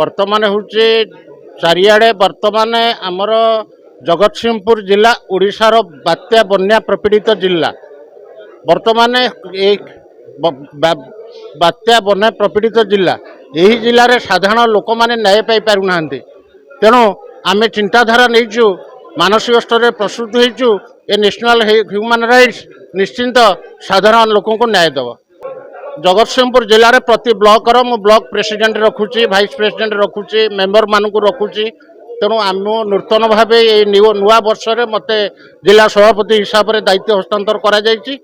बर्तमान हूँ चारिआडे बर्तमान आमर जगतसिंहपुर जिला ओडिशार बात्या बन्या प्रपीड़ित जिला बर्तमान एक बात्या बन्या प्रपीड़ित जिला यही जिले में साधारण लोक मैंने न्याय पाई पारु ना तेणु आम चिंताधारा नहीं मानसिक स्तर में प्रस्तुत होइचु ए नेशनल ह्यूमन राइट्स निश्चिंत साधारण लोक न्याय दब। जगतसिंहपुर जिले में प्रति ब्लॉक मु ब्लॉक प्रेसिडेंट रखुची भाइस प्रेसिडेंट रखुची मेंबर मानक रखुची तेणु आम नूतन भाव नुआ वर्ष में मत जिला सभापति हिसाब से दायित्व हस्तांतर करा जायछि।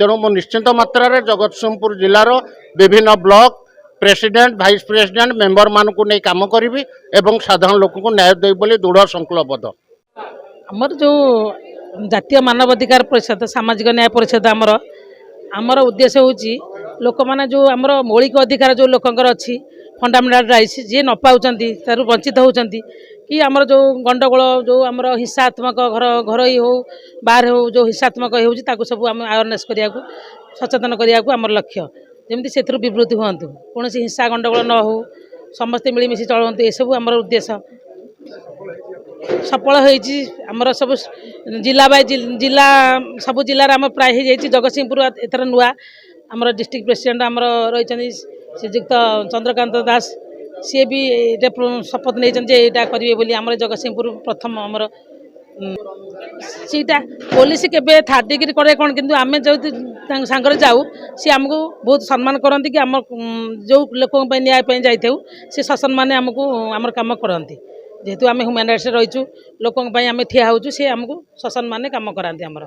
तेणु मु निश्चिंत मात्रा रे जगतसिंहपुर जिलार विभिन्न block president vice president member मानक नहीं काम करी एवं साधारण लोक को न्याय देवी बोली दृढ़ संकल्पबद्ध। आमर जो जातीय मानवाधिकार परिषद सामाजिक न्याय परिषद आमर उद्देश्य होची लोक माने जो आमर मौलिक अधिकार जो लोकंकर अच्छी फंडामेंटाल राइट्स जी न पाउचंती तारु वंचित होउचंती कि आमर जो गंडगोल जो आमर हिंसात्मक घरोई हो बाहर हो जो हिंसात्मक होउची ताकू सब आम अवेयरनेस करिया को सचेतन करिया को आमर लक्ष्य जेमती सेथरु विवृत्ति हुअंतु कौन हिंसा गंडगोल न हो समस्ते मिलमिशि चलतु ये सब आमर उद्देश्य सफल होइची। आमर सब जिला बाय जिला सब जिले में प्राय हो जाइए जगतसिंहपुर एथर नुआ आमर डिस्ट्रिक्ट प्रेसिडेंट आमर रही श्रीजुक्त चंद्रकांत दास सी भी शपथ नहीं करेंगे बोली आमर जगतसिंहपुर प्रथम आमर सीटा पुलिस के थर्ड डिग्री करे कौन किंतु आम जो सांगे जाऊ सी आमको बहुत सम्मान करती कि आम जो लोक न्याय जाऊ सी शासन मैंने आमको आम कम करती जेहेतु आम ह्यूमन राइट्स रहीचु लोक आम ठिया होचु सी आमको शासन मैंने कम कराती आमर।